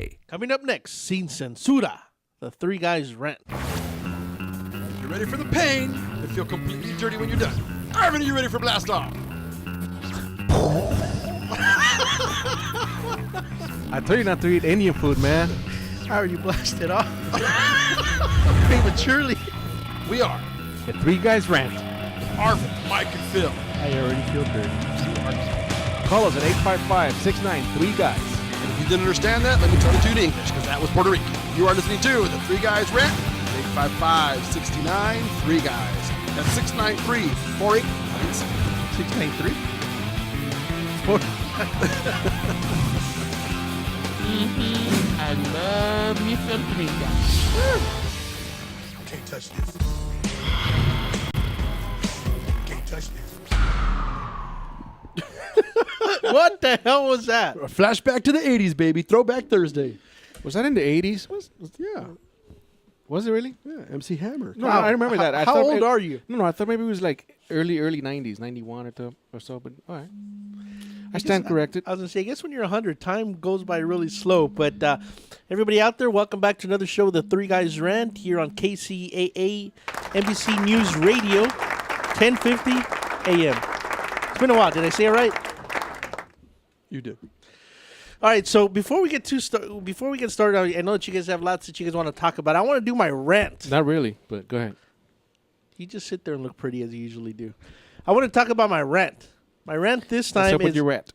Tuesday. Coming up next, Sin Censura, the Three Guys Rant. You're ready for the pain to feel completely dirty when you're done. Arvin, are you ready for blast off? I told you not to eat Indian food, man. I already blasted off. Prematurely. We are The Three Guys Rant. Arvin, Mike, and Phil. I already feel dirty. Call us at 855-693-GUYS. And if you didn't understand that, let me try to do it in English, because that was Puerto Rican. You are listening to The Three Guys Rant. 855-69-3-GUYS. That's 693-4897. 693? I love me some pizza. Can't touch this. Can't touch this. What the hell was that? A flashback to the 80s, baby. Throwback Thursday. Was that in the 80s? Yeah. Was it really? Yeah. MC Hammer. No, I remember that. I How thought old are you? No, I thought maybe it was like early 90s, 91 or so, but all right. I stand corrected. I was going to say, I guess when you're 100, time goes by really slow. But everybody out there, welcome back to another show, The Three Guys Rant, here on KCAA, NBC News Radio, 1050 a.m. It's been a while. Did I say it right? You did. All right, so before we get started, I know that you guys have lots that you guys want to talk about. I want to do my rant. Not really, but go ahead. You just sit there and look pretty as you usually do. I want to talk about my rant. My rant this time What's up with is your rant?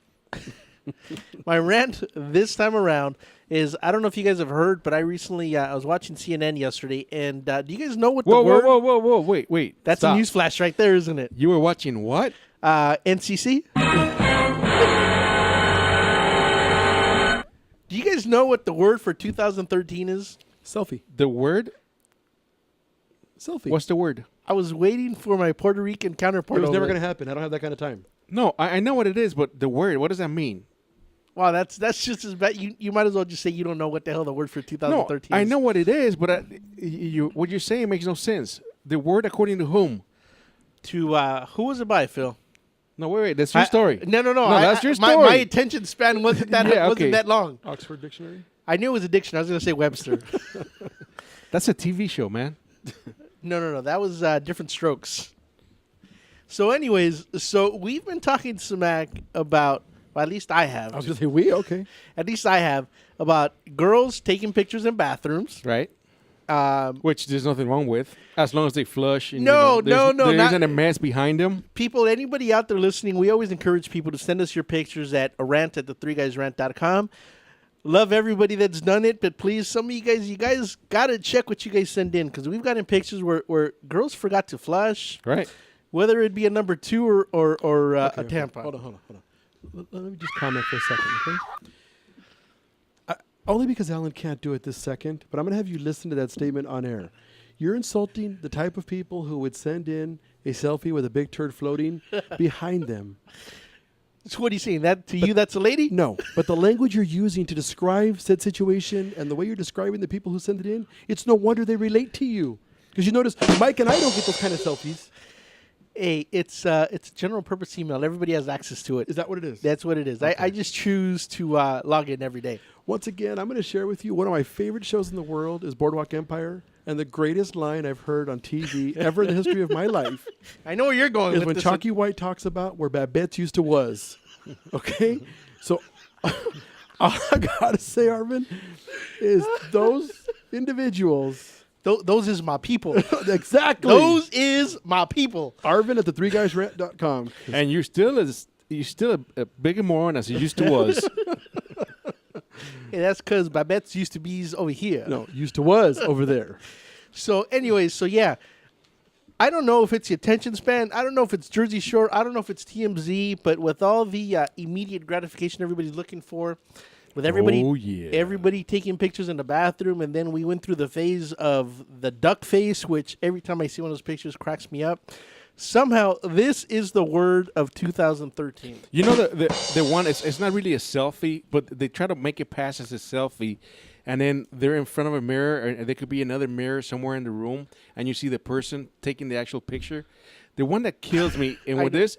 my rant this time around is, I don't know if you guys have heard, but I recently I was watching CNN yesterday, and do you guys know what the word? Whoa! Wait! That's Stop. a news flash right there, isn't it? You were watching what? NCC. Do you guys know what the word for 2013 is? Selfie. The word? Selfie. What's the word? I was waiting for my Puerto Rican counterpart. It was over never there. going to happen. I don't have that kind of time. No, I know what it is, but the word, what does that mean? Wow, that's just as bad. You might as well just say you don't know what the hell the word for 2013 No, I is. know what it is, but what you're saying makes no sense. The word according to whom? To who was it by, Phil? No, wait, that's your story. No. That's your story. My attention span wasn't that Yeah, wasn't okay. that long. Oxford Dictionary? I knew it was a dictionary. I was going to say Webster. That's a TV show, man. No. That was Different Strokes. So, anyways, we've been talking smack about, well, at least I have. I was going to say we? Okay. At least I have, about girls taking pictures in bathrooms. Right? Which there's nothing wrong with, as long as they flush. And, No, there not- isn't a mess behind them. People, anybody out there listening, we always encourage people to send us your pictures at rant@the3guysrant.com. Love everybody that's done it, but please, some of you guys got to check what you guys send in, because we've gotten pictures where girls forgot to flush, Right. whether it be a number 2 or a tampon. Hold on. Let me just comment for a second, okay? Only because Alan can't do it this second, but I'm going to have you listen to that statement on air. You're insulting the type of people who would send in a selfie with a big turd floating behind them. So what are you saying? That to you, that's a lady? No, but the language you're using to describe said situation and the way you're describing the people who send it in, it's no wonder they relate to you. Because you notice, Mike and I don't get those kind of selfies. Hey, it's a general purpose email. Everybody has access to it. Is that what it is? That's what it is. Okay. I just choose to log in every day. Once again, I'm going to share with you one of my favorite shows in the world is Boardwalk Empire. And the greatest line I've heard on TV ever in the history of my life I know where you're going is with when this. Chalky White talks about where Babette's used to was. Okay? So all I got to say, Arvin, is those individuals. Those is my people. Exactly. Those is my people. Arvin at the3guysrant.com. And you're still a bigger moron as you used to was. Hey, that's because Babette's used to be over here. No, used to was over there. So anyways, yeah. I don't know if it's the attention span. I don't know if it's Jersey Shore. I don't know if it's TMZ. But with all the immediate gratification everybody's looking for, with everybody, Oh, yeah. everybody taking pictures in the bathroom, and then we went through the phase of the duck face, which every time I see one of those pictures cracks me up. Somehow, this is the word of 2013. You know the one, it's not really a selfie, but they try to make it pass as a selfie, and then they're in front of a mirror, or there could be another mirror somewhere in the room, and you see the person taking the actual picture. The one that kills me, and with this,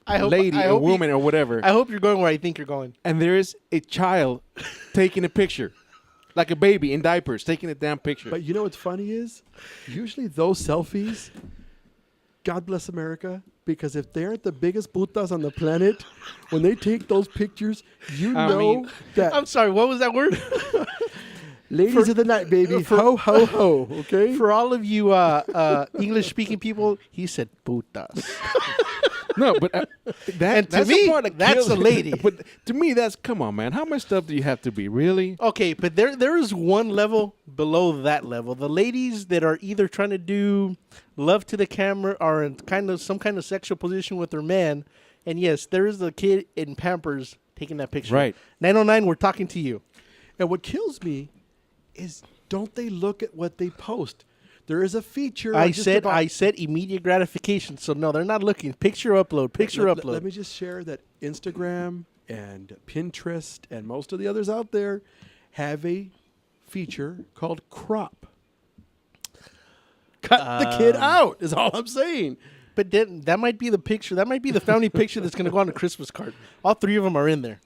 lady or woman or whatever. I hope you're going where I think you're going. And there is a child taking a picture, like a baby in diapers, taking a damn picture. But you know what's funny is, usually those selfies, God bless America, because if they aren't the biggest putas on the planet, when they take those pictures, that I'm sorry, what was that word? ladies of the night, baby, ho, ho, ho, okay? For all of you English-speaking people, he said putas. No, but And to that's me, the part that that's kills a lady. But to me, that's come on, man. How much stuff do you have to be? Really? Okay, but there is one level below that level. The ladies that are either trying to do love to the camera or in some kind of sexual position with their man. And yes, there is a kid in Pampers taking that picture. Right. 909, we're talking to you. And what kills me is, don't they look at what they post? There is a feature. I said immediate gratification. So no, they're not looking. Picture upload. Upload. Let me just share that Instagram and Pinterest and most of the others out there have a feature called crop. Cut the kid out is all I'm saying. But then that might be the picture. That might be the family picture that's going to go on a Christmas card. All three of them are in there.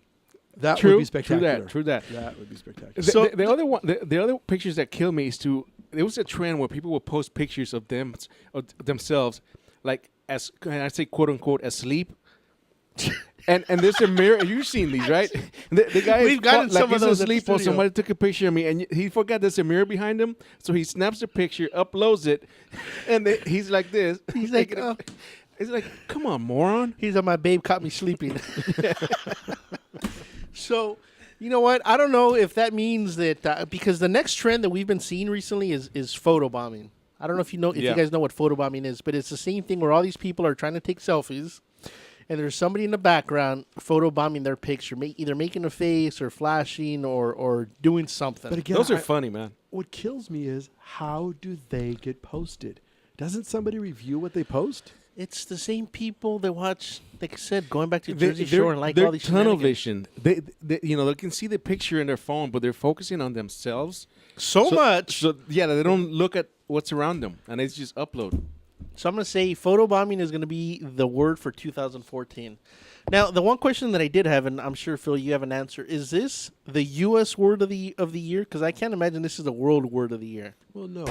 That True, would be spectacular. True that. That would be spectacular. The other one, the other pictures that kill me is there was a trend where people would post pictures of themselves, like as can I say quote unquote asleep. And there's a mirror. You've seen these, right? The guy We've gotten some of those at the asleep, or studio. somebody took a picture of me, and he forgot there's a mirror behind him. So he snaps the picture, uploads it, and he's like this. He's like, It's like, come on, moron. he's on my babe caught me sleeping. So, you know what? I don't know if that means that because the next trend that we've been seeing recently is photobombing. I don't know if you guys know what photobombing is, but it's the same thing where all these people are trying to take selfies, and there's somebody in the background photobombing their picture, either making a face or flashing or doing something. But again, Those are funny, man. what kills me is, how do they get posted? Doesn't somebody review what they post? It's the same people that watch, like I said, going back to They- Jersey they're- Shore and like they're all these tunnel shenanigans. vision. They can see the picture in their phone, but they're focusing on themselves So much. So yeah, they don't look at what's around them, and it's just upload. So I'm going to say photobombing is going to be the word for 2014. Now, the one question that I did have, and I'm sure, Phil, you have an answer, is this the U.S. word of the year? Because I can't imagine this is the world word of the year. Well, no.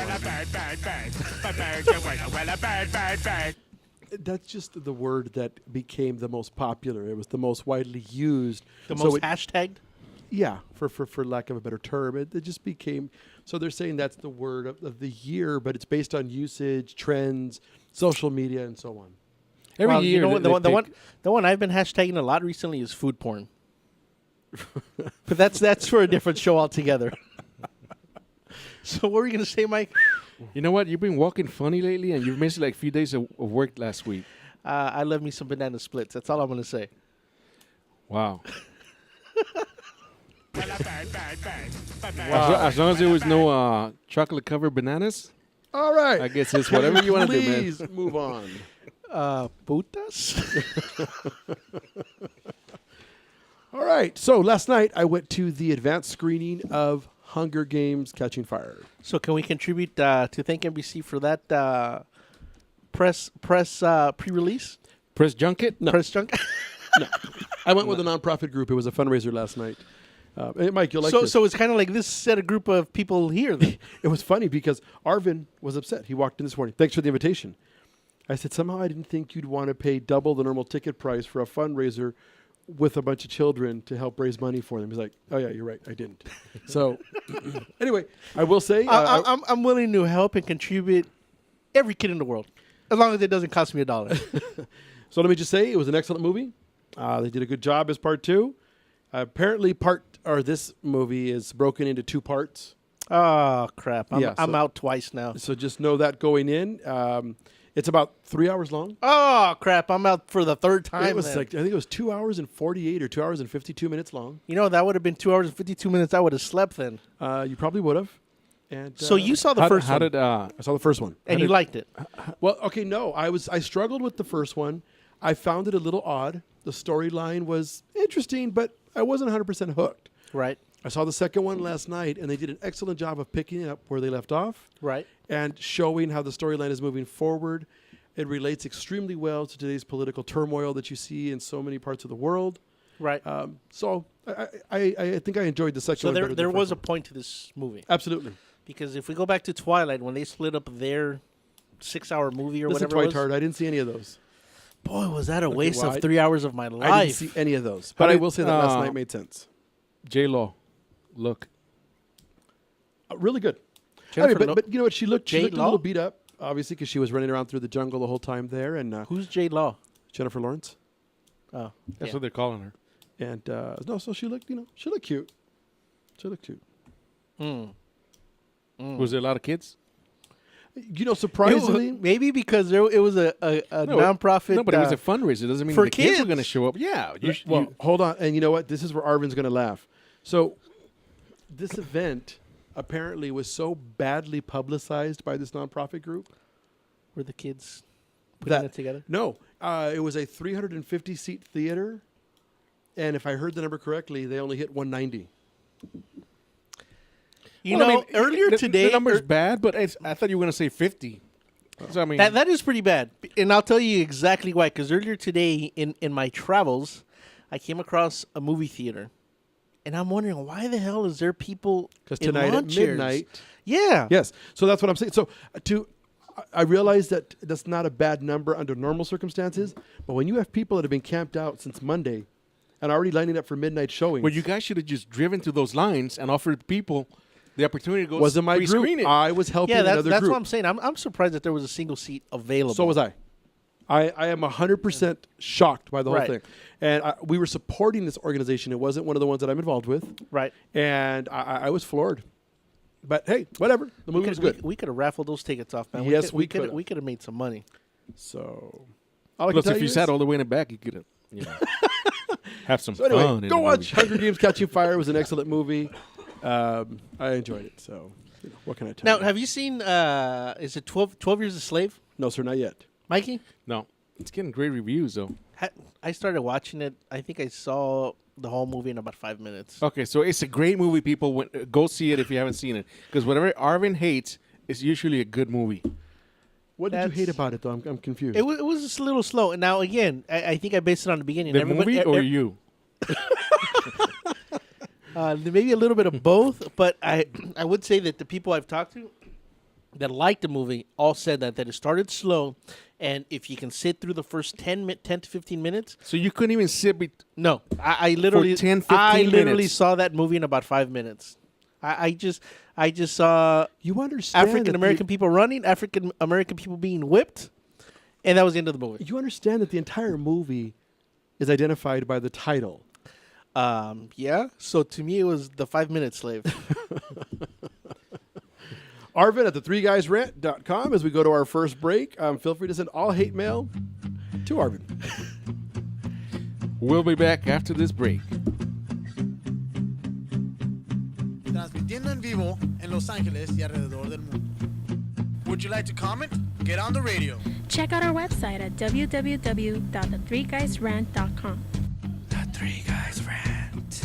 That's just the word that became the most popular. It was the most widely used. The So most it- hashtagged? Yeah, for lack of a better term. It just became, so they're saying that's the word of the year, but it's based on usage, trends, social media, and so on. Every Well, year, you know what, they pick- the one I've been hashtagging a lot recently is food porn. But that's for a different show altogether. So what were you going to say, Mike? You know what? You've been walking funny lately, and you've missed like a few days of work last week. I love me some banana splits. That's all I'm going to say. Wow. As long as there was no chocolate covered bananas, All right. I guess it's whatever you want to do, man. Please move on. Putas? All right. So last night I went to the advanced screening of Hunger Games Catching Fire. So can we contribute to thank NBC for that press pre-release? Press junket? No. Press junk? I went with a nonprofit group. It was a fundraiser last night. Hey, Mike, you'll like So this. it's kind of like this set a group of people here. Then. It was funny because Arvin was upset. He walked in this morning. Thanks for the invitation. I said, somehow I didn't think you'd want to pay double the normal ticket price for a fundraiser with a bunch of children to help raise money for them. He's like, oh, yeah, you're right. I didn't. So anyway, I will say. I'm willing to help and contribute every kid in the world, as long as it doesn't cost me $1. So let me just say, it was an excellent movie. They did a good job as part two. Apparently, this movie is broken into two parts. Oh crap! I'm Yeah, so- out twice now. So just know that going in. It's about 3 hours long. Oh crap! I'm out for the third time. It was then. like, I think it was 2 hours and 48 or 2 hours and 52 minutes long. You know, that would have been 2 hours and 52 minutes. I would have slept then. You probably would have. And So you saw the first How one, did I saw the first one. and you liked it. Well, okay, no, I struggled with the first one. I found it a little odd. The storyline was interesting, but I wasn't 100% hooked. Right. I saw the second one last night, and they did an excellent job of picking up where they left off Right. and showing how the storyline is moving forward. It relates extremely well to today's political turmoil that you see in so many parts of the world. Right. So I think I enjoyed the second So one better there than the was first a one. point to this movie. Absolutely. Because if we go back to Twilight, when they split up their 6-hour movie or Listen, whatever it was, Twilight, I didn't see any of those. boy, was that a waste well, of 3 hours of my I didn't life. see any of those. How But I did- will say that last night made sense. J-Lo, look. Really good. Jennifer Lo- but you know what? She looked a J-Lo? little beat up, obviously, because she was running around through the jungle the whole time there. And Who's J Law? Jennifer Lawrence. Oh, That's yeah. what they're calling her. And no, so she looked cute. She looked cute. Was there a lot of kids? You know, surprisingly, Maybe because it was a nonprofit. No, but it was a fundraiser. It doesn't mean for the kids were kids. going to show up. Yeah. well, hold on. And you know what? This is where Arvin's going to laugh. So this event apparently was so badly publicized by this nonprofit group. were the kids putting That- it together. No, it was a 350-seat theater. And if I heard the number correctly, they only hit 190. Earlier today, The number's bad, but I thought you were going to say 50. So, I mean, that is pretty bad, and I'll tell you exactly why. Because earlier today, in my travels, I came across a movie theater, and I'm wondering why the hell is there people Because in tonight lawn at chairs? midnight. Yeah. Yes. So that's what I'm saying. So I realize that that's not a bad number under normal circumstances, but when you have people that have been camped out since Monday and already lining up for midnight showings. well, you guys should have just driven through those lines and offered people the opportunity to go wasn't my group. pre-screen it. I was helping Yeah, another that's group. what I'm saying. I'm surprised that there was a single seat available. So was I. I am 100% shocked by the whole Right. thing. And we were supporting this organization. It wasn't one of the ones that I'm involved with. Right. And I was floored. But hey, whatever. The movie was good. We could have raffled those tickets off, man. Yes, we could. could've. We could have made some money. So all I Plus, can tell if you is- sat all the way in the back, you could have, have some So anyway, fun. in go the watch movie. Hunger Games: Catching Fire. It was an excellent movie. I enjoyed it. So what can I tell Now, you? have you seen? Is it 12 Years a Slave, No, sir, not yet. Mikey? No, it's getting great reviews, though. I started watching it. I think I saw the whole movie in about 5 minutes. Okay, so it's a great movie, people. Go see it if you haven't seen it. Because whatever Arvin hates is usually a good movie. What did you That's- hate about it, though? I'm confused. It was just a little slow. And now again, I think I based it on the beginning. The movie or you? Maybe a little bit of both, but I would say that the people I've talked to that liked the movie all said that it started slow, and if you can sit through the first 10 to 15 minutes, So you couldn't even sit. no, I literally 10, 15 I literally minutes. saw that movie in about 5 minutes. I just saw you understand African American people running, African American people being whipped, and that was the end of the movie. You understand that the entire movie is identified by the title. Yeah. So to me, it was the 5-minute slave. Arvin at the 3guysrant.com as we go to our first break. Feel free to send all hate mail to Arvin. We'll be back after this break. Transmitiendo en vivo en Los Ángeles y alrededor del mundo. Would you like to comment? Get on the radio. Check out our website at www.the3guysrant.com. The Three Guys Rant.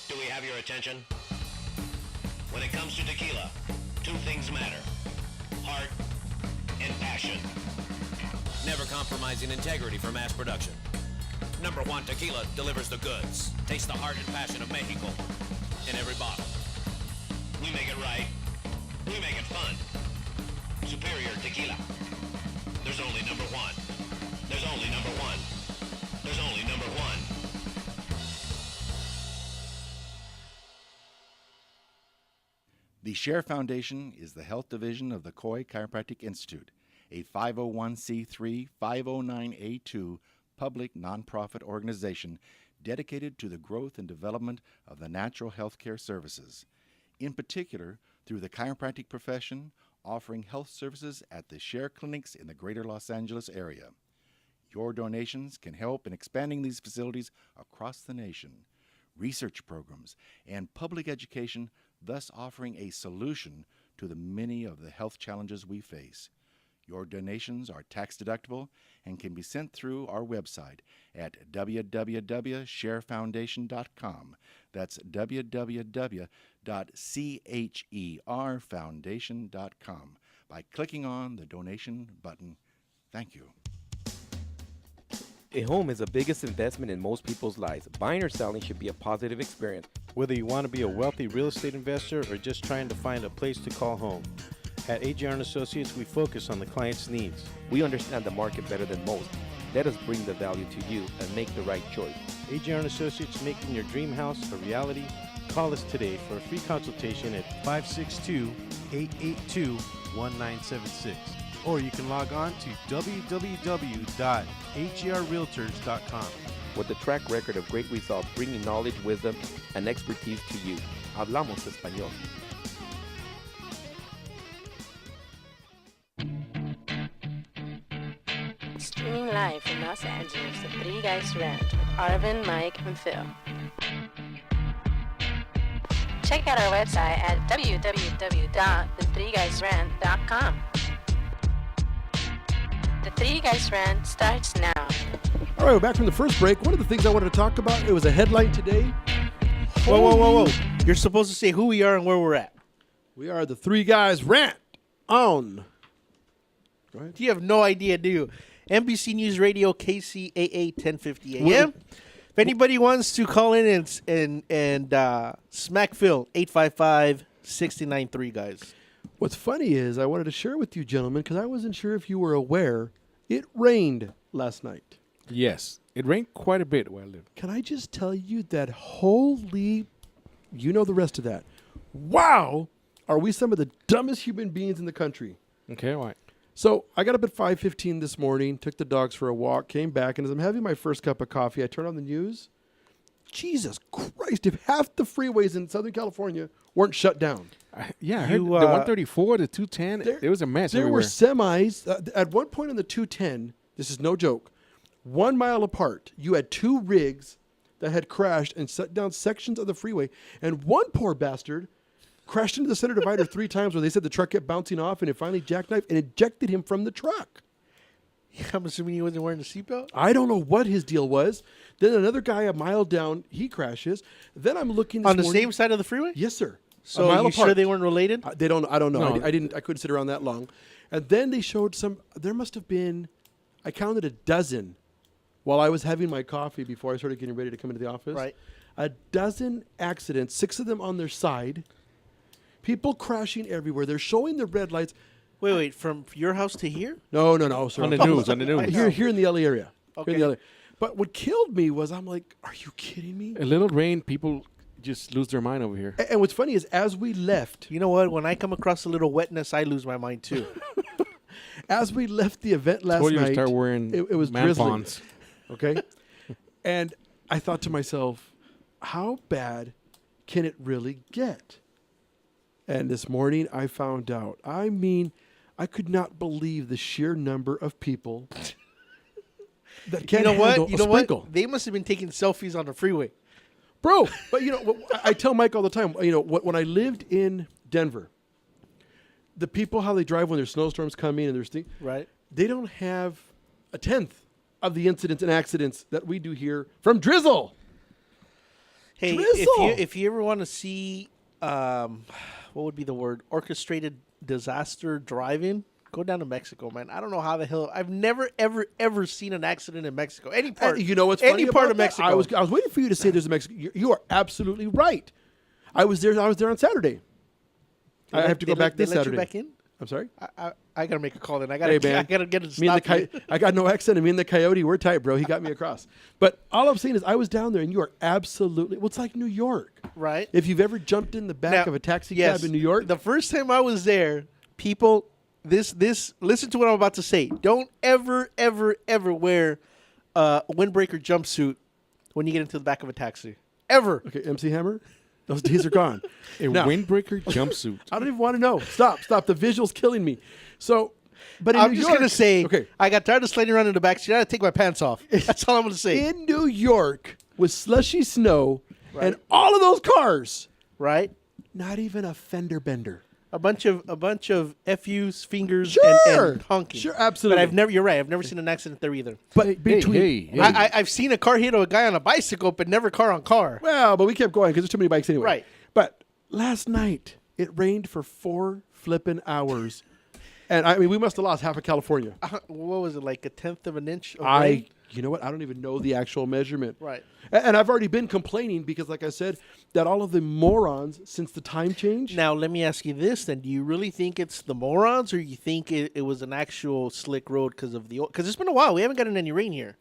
Do we have your attention? When it comes to tequila, two things matter: heart and passion. Never compromising integrity for mass production. Number one tequila delivers the goods. Taste the heart and passion of Mexico in every bottle. We make it right. We make it fun. Superior tequila. There's only number one. There's only number one. There's only number one. The Share Foundation is the health division of the Coy Chiropractic Institute, a 501c3 509A2 public nonprofit organization dedicated to the growth and development of the natural health care services, in particular through the chiropractic profession, offering health services at the Share clinics in the greater Los Angeles area. Your donations can help in expanding these facilities across the nation, research programs, and public education, thus offering a solution to the many of the health challenges we face. Your donations are tax deductible and can be sent through our website at www.sharefoundation.com. That's www.cherfoundation.com by clicking on the donation button. Thank you. A home is the biggest investment in most people's lives. Buying or selling should be a positive experience. Whether you want to be a wealthy real estate investor or just trying to find a place to call home. At AJR & Associates, we focus on the client's needs. We understand the market better than most. Let us bring the value to you and make the right choice. AJR & Associates, making your dream house a reality. Call us today for a free consultation at 562-882-1976. Or you can log on to www.agrrealtors.com. With a track record of great results, bringing knowledge, wisdom, and expertise to you. Hablamos español. Streaming live from Los Angeles, the Three Guys Rant with Arvin, Mike, and Phil. Check out our website at www.the3guysrant.com. The Three Guys Rant starts now. All right, we're back from the first break. One of the things I wanted to talk about, it was a headline today. Whoa. You're supposed to say who we are and where we're at. We are the Three Guys Rant on. Right. You have no idea, do you? NBC News Radio, KCAA 1050 AM. If anybody wants to call in and smack Phil, 855-693, guys. What's funny is I wanted to share with you, gentlemen, because I wasn't sure if you were aware, it rained last night. Yes, it rained quite a bit where I live. Can I just tell you that holy, you know the rest of that. Wow, are we some of the dumbest human beings in the country? Okay, why? So I got up at 5:15 this morning, took the dogs for a walk, came back, and as I'm having my first cup of coffee, I turn on the news. Jesus Christ, if half the freeways in Southern California weren't shut down. I heard the 134, the 210, there was a mess There everywhere. were semis. At one point on the 210, this is no joke, 1 mile apart, you had two rigs that had crashed and set down sections of the freeway, and one poor bastard crashed into the center divider 3 times where they said the truck kept bouncing off, and it finally jackknifed and ejected him from the truck. I'm assuming he wasn't wearing a seatbelt? I don't know what his deal was. Then another guy a mile down, he crashes. Then I'm looking this On the morning- same side of the freeway? Yes, sir. So you sure they weren't related? They don't. I don't know. No. I couldn't sit around that long. And then they showed some. There must have been. I counted a dozen, while I was having my coffee before I started getting ready to come into the office. Right. A dozen accidents, 6 of them on their side. People crashing everywhere. They're showing the red lights. Wait, from your house to here? No, sir. On the I'm talking news, about- on the news. Here in the LA area. Okay. Here in the LA. But what killed me was I'm like, are you kidding me? A little rain, people just lose their mind over here. And what's funny is as we left, You know what? When I come across a little wetness, I lose my mind too. as we left the event last Told you to night, start wearing it was man drizzling. pawns. Okay. And I thought to myself, how bad can it really get? And this morning I found out. I mean, I could not believe the sheer number of people that can't handle a sprinkle. They must have been taking selfies on the freeway. Bro, but I tell Mike all the time, when I lived in Denver, the people, how they drive when there's snowstorms coming and there's things, Right. they don't have a tenth of the incidents and accidents that we do here from drizzle. Hey, Drizzle! if you ever want to see, what would be the word? Orchestrated disaster driving, go down to Mexico, man. I don't know how the hell. I've never, ever seen an accident in Mexico. Any part. You know what's funny any part about of that? Mexico. I was waiting for you to say there's a Mexico. You are absolutely right. I was there on Saturday. I have to go back this they let Saturday. you back in? I'm sorry? I gotta make a call then. I Hey, gotta man. I gotta get it Me and stopped. I got no accent, and me and the coyote, we're tight, bro. He got me across. But all I'm saying is I was down there, and you are absolutely, well, it's like New York. Right. If you've ever jumped in the back Now, of a taxi yes, cab in New York. The first time I was there, people, listen to what I'm about to say. Don't ever wear a windbreaker jumpsuit when you get into the back of a taxi. Ever. Okay, MC Hammer, those days are gone. A Now- windbreaker jumpsuit. I don't even want to know. Stop. The visual's killing me. So, but in I'm New just York, gonna say, okay, I got tired of sliding around in the back seat. I had to take my pants off. That's all I'm gonna say. in New York with slushy snow and all of those cars, Right? not even a fender bender. a bunch of FUs, fingers, Sure. and honking. Sure, absolutely. But I've never. You're right. I've never seen an accident there either. But between hey. I've seen a car hit a guy on a bicycle, but never car on car. well, but we kept going because there's too many bikes anyway. Right. But last night it rained for 4 flipping hours, and I mean we must have lost half of California. What was it, like a tenth of an inch? Of rain? You know what? I don't even know the actual measurement. Right. And I've already been complaining because, like I said, that all of the morons since the time change. Now let me ask you this: then, do you really think it's the morons, or you think it was an actual slick road because of the? Because it's been a while. We haven't gotten any rain here.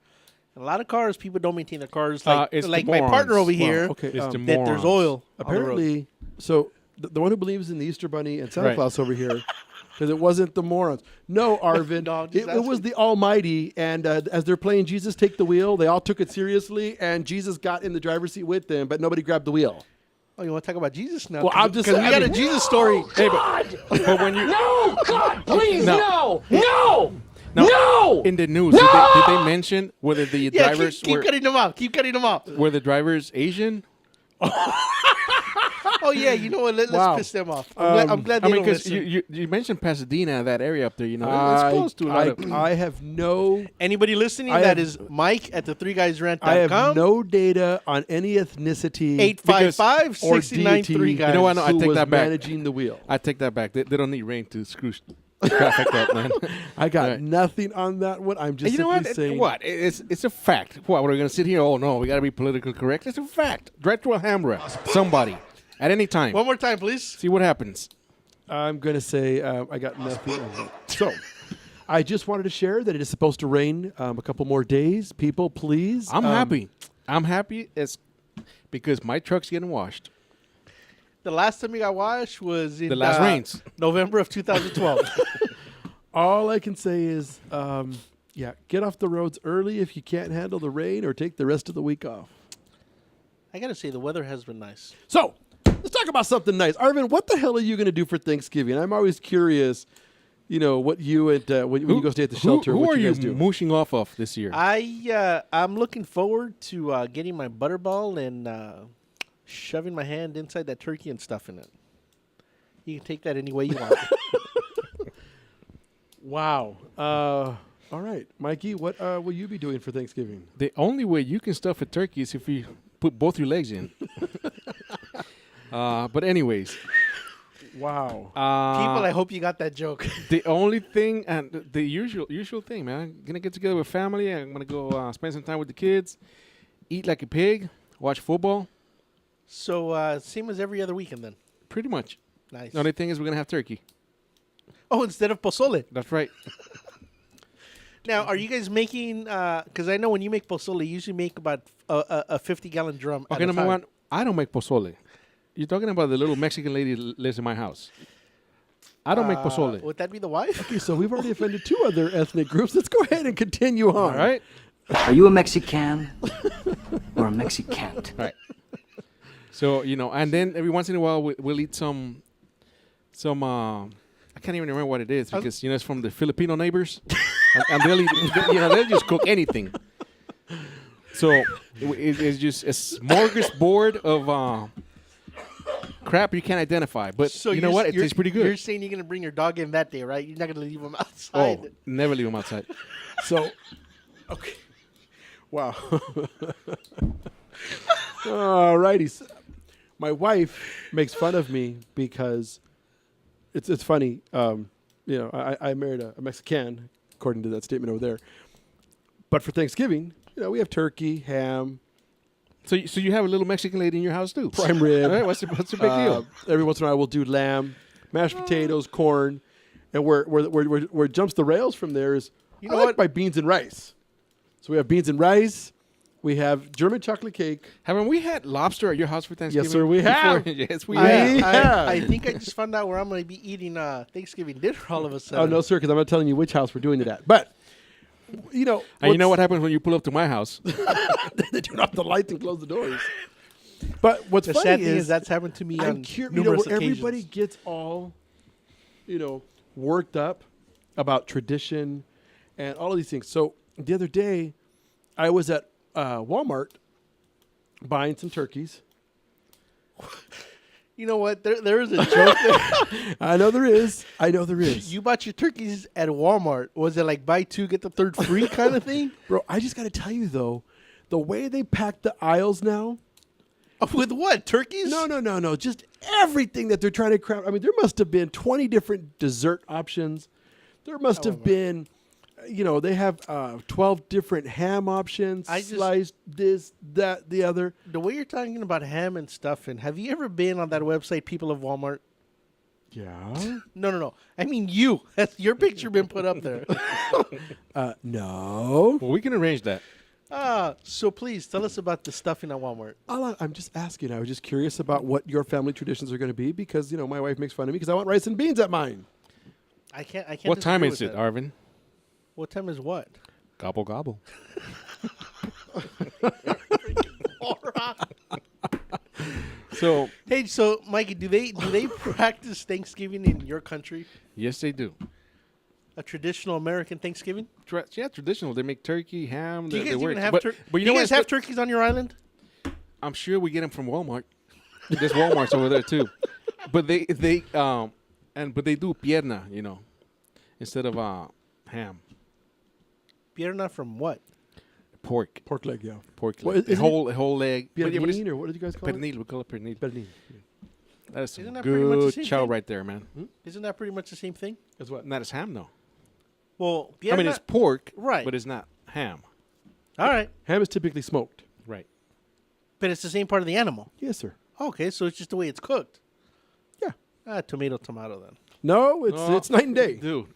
And a lot of cars, people don't maintain their cars. It's Like the my morons. partner over Well, here. okay, It's the That there's morons. oil. on the road. Apparently, so the one who believes in the Easter Bunny and Santa Right. Claus over here, because it wasn't the morons. No, Arvin, No, I'm just it was asking. the Almighty. And as they're playing Jesus Take the Wheel, they all took it seriously, and Jesus got in the driver's seat with them, but nobody grabbed the wheel. Oh, you want to talk about Jesus now? Well, I'm just because we saying- got a Jesus story. Hey, but when you No, God, please, No. no! No! in the news, did they mention whether the Yeah, drivers keep were cutting them out. Keep cutting them out. were the drivers Asian? Oh yeah, you know what? Let's Wow. piss them off. I'm glad they I mean, don't because listen. you mentioned Pasadena, that area up there. You know, it's close to a lot of. I have no Anybody listening, I that have- is Mike at the 3guysrant.com. I have no data on any ethnicity 855-69-3 guys. You know what? No, I who take was that back. managing the wheel. I take that back. They don't need rain to screw traffic up, man. I got Right. nothing on that one. I'm just You know what? simply saying. What? It's a fact. What? We're gonna sit here? Oh no, we gotta be politically correct. It's a fact. Drive through Alhambra, somebody, at any time. One more time, please. See what happens. I'm going to say I got nothing on that. So, I just wanted to share that it is supposed to rain a couple more days. People, please. I'm happy. I'm happy because my truck's getting washed. The last time we got washed was in The last rains. November of 2012. All I can say is, get off the roads early if you can't handle the rain, or take the rest of the week off. I gotta say, the weather has been nice. So, let's talk about something nice. Arvin, what the hell are you going to do for Thanksgiving? I'm always curious, what you and when you go stay at the shelter, Who what are you you guys do. mooshing off of this year? I'm looking forward to getting my butterball and shoving my hand inside that turkey and stuffing it. You can take that any way you want. Wow. All right, Mikey, what will you be doing for Thanksgiving? The only way you can stuff a turkey is if you put both your legs in. But anyways, Wow. People, I hope you got that joke. the only thing and the usual thing, man. I'm gonna get together with family. I'm gonna go spend some time with the kids, eat like a pig, watch football. So, same as every other weekend then. Pretty much. Nice. The only thing is we're gonna have turkey. Oh, instead of pozole. That's right. Now, are you guys making? Because I know when you make pozole, you usually make about a 50-gallon drum. Okay, at a number time. one, I don't make pozole. You're talking about the little Mexican lady lives in my house. I don't make pozole. Would that be the wife? Okay, so we've already offended 2 other ethnic groups. Let's go ahead and continue on. All right. Are you a Mexican or a Mexicant? Right. So, and then every once in a while we'll eat some I can't even remember what it is because it's from the Filipino neighbors, and they'll eat, they'll just cook anything. So it's just a smorgasbord of crap you can't identify. But So you know what? It tastes pretty good. You're saying you're going to bring your dog in that day, right? You're not going to leave him outside. Oh, never leave them outside. So, okay. Wow. All righty. So, my wife makes fun of me because it's funny. I married a Mexican, according to that statement over there. But for Thanksgiving, we have turkey, ham, So you have a little Mexican lady in your house too? prime rib. All right, what's the big deal? Every once in a while, we'll do lamb, mashed potatoes, corn, and where it jumps the rails from there is You know what? by beans and rice. So we have beans and rice. We have German chocolate cake. Haven't we had lobster at your house for Thanksgiving? Yes, sir, we have. Yes, we I- have. Yeah. I think I just found out where I'm going to be eating Thanksgiving dinner all of a sudden. Oh no, sir, because I'm not telling you which house we're doing it at. But And you know what happens when you pull up to my house? they turn off the lights and close the doors. But what's The funny sad thing is is that's happened to me I'm on curious. numerous Where occasions. everybody gets all, worked up about tradition and all of these things. So the other day, I was at Walmart buying some turkeys. You know what? There is a joke there. I know there is. You bought your turkeys at Walmart. Was it like buy two, get the third free kind of thing? Bro, I just got to tell you, though, the way they pack the aisles now. With what? Turkeys? No. Just everything that they're trying to craft. I mean, there must have been 20 different dessert options. There must have been, they have 12 different ham options. Sliced this, that, the other. The way you're talking about ham and stuff, and have you ever been on that website, People of Walmart? Yeah. No. I mean you. Has your picture been put up there? No. Well, we can arrange that. So please tell us about the stuffing at Walmart. I'm just asking. I was just curious about what your family traditions are going to be because, my wife makes fun of me because I want rice and beans at mine. I can't. What time disagree is with it, that. Arvin? What time is what? Gobble, gobble. So, Hey, so Mikey, do they practice Thanksgiving in your country? yes, they do. A traditional American Thanksgiving? Yeah, traditional. They make turkey, ham. Do you they guys work. even have But turkeys? you Do know you what? guys have turkeys on your island? I'm sure we get them from Walmart. There's Walmart's over there too, but they do pierna, instead of ham. Pierna from what? Pork Leg, yeah. leg, Well, isn't whole leg. But what is- Pernil, or what did you guys call pernil? We call it pernil. it? Pernil. That is some Isn't that pretty much the good same chow thing? right there, man. Isn't that pretty much the same thing? That's what? Not as ham though. Well, pierna, I mean, it's pork, right. But it's not ham. all right, Ham is typically smoked. Right. but it's the same part of the animal. Yes, sir. Okay, so it's just the way it's cooked. Yeah. Tomato then. No, it's night and day. Dude.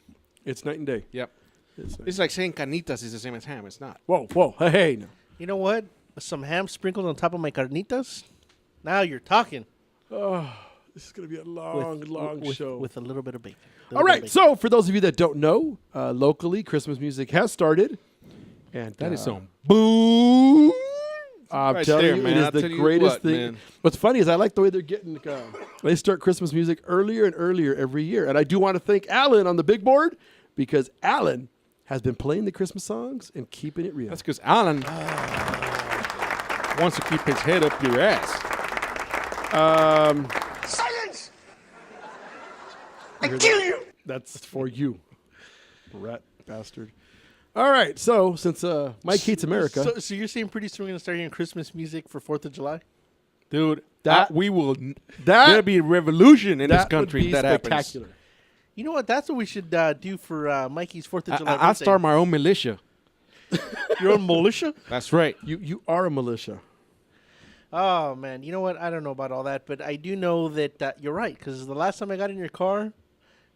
It's night and day. Yep. It's It's like saying canitas is the same as ham. It's not. Whoa. Hey, no. You know what? Some ham sprinkled on top of my carnitas. Now you're talking. This is going to be a long show. with a little bit of bacon. All right, so for those of you that don't know, locally, Christmas music has started. And That is some boom. I'm Right telling there, you, man. it is I'll the tell you greatest what, thing. man. What's funny is I like the way they're getting. They start Christmas music earlier and earlier every year, and I do want to thank Alan on the big board because Alan has been playing the Christmas songs and keeping it real. That's because Alan wants to keep his head up your ass. Silence! I kill you! That's for you, rat bastard. All right, so since Mike hates America, So you're saying pretty soon we're gonna start hearing Christmas music for 4th of July? Dude, That- we will. that- There'll be a revolution in this that country would if be that happens. spectacular. You know what? That's what we should do for Mikey's 4th of July. I'll birthday. start my own militia. Your own militia? That's right. You are a militia. Oh man, you know what? I don't know about all that, but I do know that you're right. Because the last time I got in your car,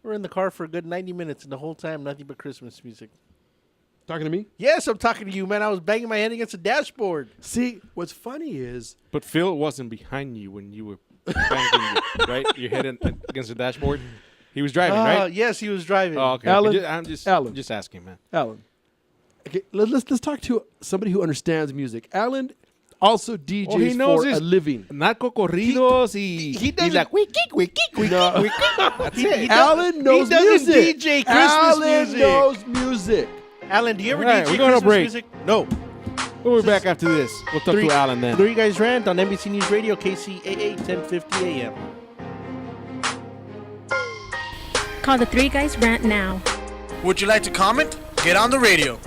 we were in the car for a good 90 minutes, and the whole time nothing but Christmas music. Talking to me? Yes, I'm talking to you, man. I was banging my head against the dashboard. See, what's funny is But Phil wasn't behind you when you were banging, right? Your head against the dashboard. He was driving, right? Yes, he was driving. Oh, okay. Alan- I'm just asking, man. Alan. Okay, let's talk to somebody who understands music. Alan also DJs Oh, he knows for his a living. Narco corridos he he's like wiki. No. That's it. Alan knows he doesn't music. DJ Christmas Alan music. knows music. Alan, do you ever All right, DJ we're going to Christmas break. music? No. We'll be back after this. We'll talk to Alan then. Three Guys Rant on NBC News Radio, KCAA, 1050 AM. Call the Three Guys Rant now. Would you like to comment? Get on the radio.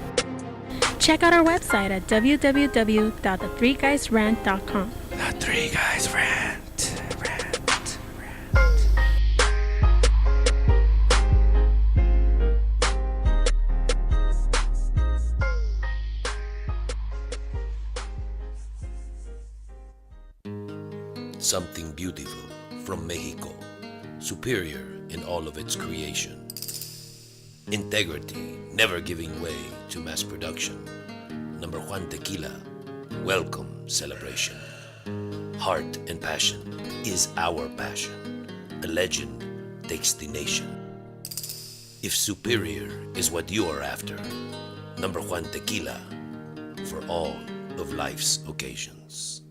Check out our website at www.the3guysrant.com. The Three Guys Rant. Something beautiful from Mexico, superior in all of its creation. Integrity, never giving way to mass production. Number Juan Tequila, welcome celebration. Heart and passion is our passion. A legend takes the nation. If superior is what you are after, Number Juan Tequila, for all of life's occasions.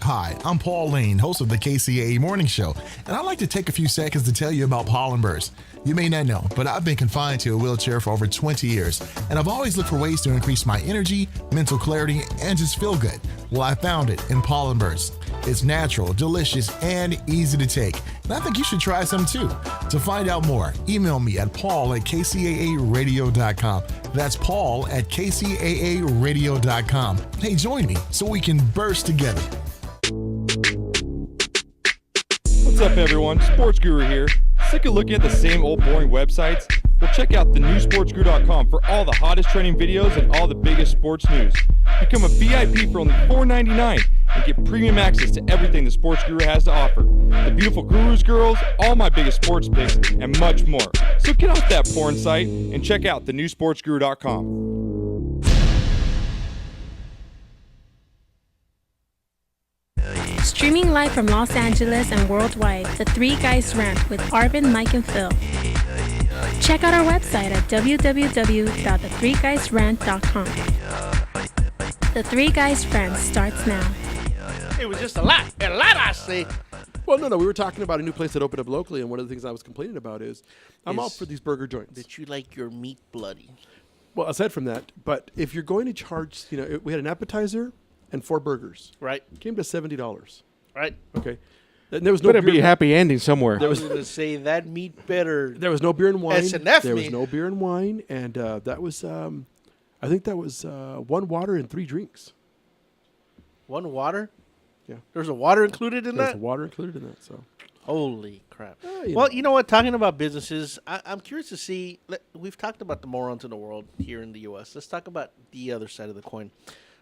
Hi, I'm Paul Lane, host of the KCAA Morning Show, and I'd like to take a few seconds to tell you about pollen bursts. You may not know, but I've been confined to a wheelchair for over 20 years, and I've always looked for ways to increase my energy, mental clarity, and just feel good. Well, I found it in pollen bursts. It's natural, delicious, and easy to take, and I think you should try some too. To find out more, email me at paul@kcaaradio.com. That's paul@kcaaradio.com. Hey, join me so we can burst together. What's up, everyone? Sports Guru here. Sick of looking at the same old boring websites? Well, check out thenewsportsguru.com for all the hottest trending videos and all the biggest sports news. Become a VIP for only $4.99 and get premium access to everything the Sports Guru has to offer. The beautiful gurus, girls, all my biggest sports picks, and much more. So get off that porn site and check out thenewsportsguru.com. Streaming live from Los Angeles and worldwide, The Three Guys Rant with Arvin, Mike, and Phil. Check out our website at www.the3guysrant.com. The Three Guys Rant starts now. It was just a lot, I say. Well, no, we were talking about a new place that opened up locally, and one of the things I was complaining about is I'm all for these burger joints. That you like your meat bloody. Well, aside from that, but if you're going to charge, we had an appetizer and 4 burgers. Right. It came to $70. Right. Okay. And there was no better beer be a happy ending somewhere. I was going to say that meat better. There was no beer and wine. S&F there was meat. no beer and wine, and that was, I think that was 1 water and 3 drinks. 1 water? Yeah. There's a water included in There's that? water included in that, so. Holy crap. you Well, know. you know what? Talking about businesses, I'm curious to see. We've talked about the morons in the world here in the U.S. Let's talk about the other side of the coin.